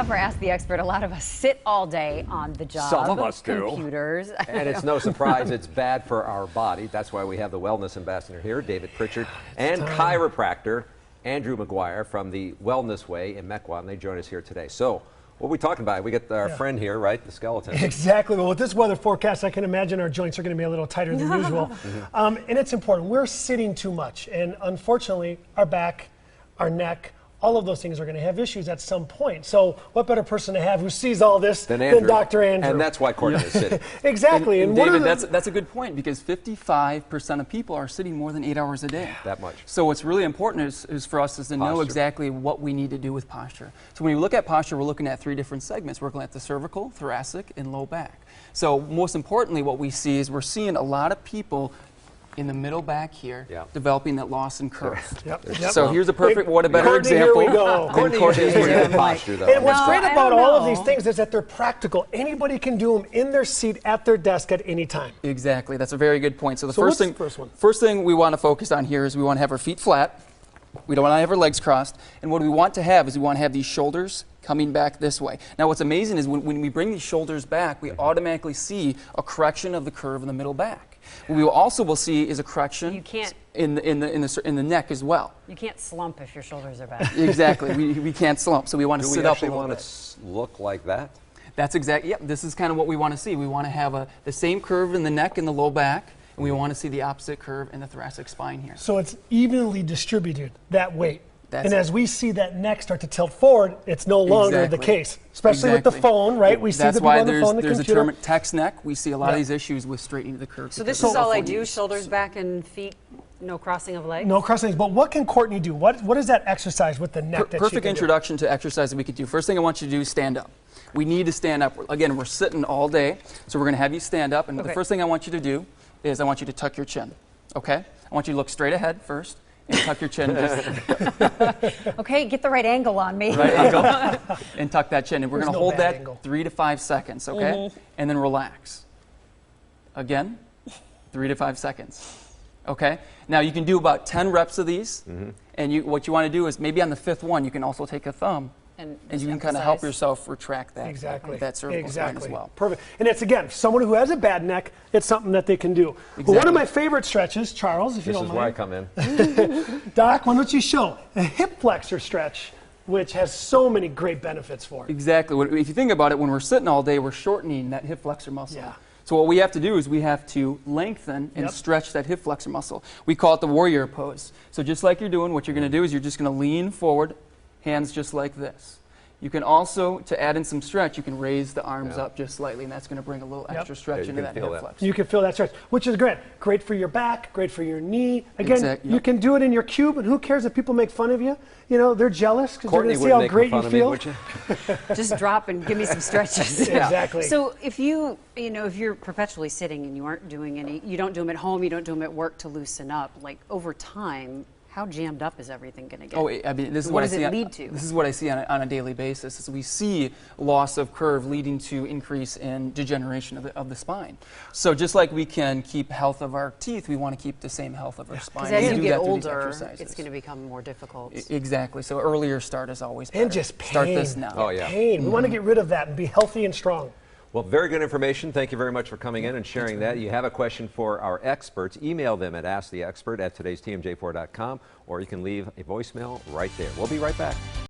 For Ask the Expert, a lot of us sit all day on the job. Some of us do. Computers. And it's no surprise it's bad for our body. That's why we have the wellness ambassador here, David Pritchard, and chiropractor Andrew McGuire from the Wellness Way in Mequon. They join us here today. So, what are we talking about? We got our friend here, right? The skeleton. Exactly. Well, with this weather forecast, I can imagine our joints are going to be a little tighter than usual. And it's important. We're sitting too much. And unfortunately, our back, our neck, all of those things are going to have issues at some point. So what better person to have who sees all this than Dr. Andrew? And that's why Courtney is sitting. Exactly. And David, that's a good point, because 55% of people are sitting more than 8 hours a day. That much. So what's really important is for us to know exactly what we need to do with posture. So when you look at posture, we're looking at 3 different segments. We're looking at the cervical, thoracic, and low back. So most importantly, what we see is we're seeing a lot of people in the middle back here, developing that loss in curve. So here's a perfect, what a better example. Here we go. Courtney is pretty good posture, though. And what's great about all of these things is that they're practical. Anybody can do them in their seat at their desk at any time. Exactly. That's a very good point. So the first thing we want to focus on here is we want to have our feet flat. We don't want to have our legs crossed. And what we want to have is we want to have these shoulders coming back this way. Now what's amazing is when we bring these shoulders back, we automatically see a correction of the curve in the middle back. What we also will see is a correction in the neck as well. You can't slump if your shoulders are back. Exactly. We can't slump, so we want to sit up a little bit. Do we actually want to look like that? That's exactly, this is kind of what we want to see. We want to have the same curve in the neck and the low back, and we want to see the opposite curve in the thoracic spine here. So it's evenly distributed, that weight. And as we see that neck start to tilt forward, it's no longer the case, especially with the phone, right? We see the people on the phone, the computer. There's a term, text neck. We see a lot of these issues with straightening the curve. So this is all I do, shoulders back and feet, no crossing of legs? No crossing legs, but what can Courtney do? What is that exercise with the neck that she Perfect can introduction to exercise that we could do. First thing I want you to do is stand up. We need to stand up. Again, we're sitting all day, so we're going to have you stand up. And the first thing I want you to do is I want you to tuck your chin, okay? I want you to look straight ahead first. And tuck your chin. Okay, get the right angle on me. Right angle. And tuck that chin. And we're going to hold that 3 to 5 seconds, okay? And then relax. Again, 3 to 5 seconds. Okay? Now you can do about 10 reps of these. And what you want to do is maybe on the 5th one, you can also take a thumb. And you can kind of help yourself retract that, that cervical spine as well. Perfect. And it's, again, someone who has a bad neck, it's something that they can do. But one of my favorite stretches, Charles, if you don't mind. This is where I come in. Doc, why don't you show a hip flexor stretch, which has so many great benefits for it. Exactly. If you think about it, when we're sitting all day, we're shortening that hip flexor muscle. So what we have to do is we have to lengthen and stretch that hip flexor muscle. We call it the warrior pose. So just like you're doing, what you're going to do is you're just going to lean forward, hands just like this. You can also, to add in some stretch, you can raise the arms up just slightly, and that's going to bring a little extra stretch into that hip flexor. You can feel that stretch, which is great. Great for your back, great for your knee. Again, you can do it in your cube, and who cares if people make fun of you? You know, they're jealous because they're going to see how great you feel. Just drop and give me some stretches. Exactly. So if if you're perpetually sitting and you aren't doing any, you don't do them at home, you don't do them at work to loosen up, like over time, how jammed up is everything going to get? Oh, I mean, this is what does it lead to? This is what I see on a daily basis. Is we see loss of curve leading to increase in degeneration of the spine. So just like we can keep health of our teeth, we want to keep the same health of our spine. Because as you get older, it's going to become more difficult. Exactly. So earlier start is always better. And just pain. Start this now. Oh, yeah. Pain. We want to get rid of that and be healthy and strong. Well, very good information. Thank you very much for coming in and sharing that. You have a question for our experts, email them at asktheexpert@today'stmj4.com, or you can leave a voicemail right there. We'll be right back.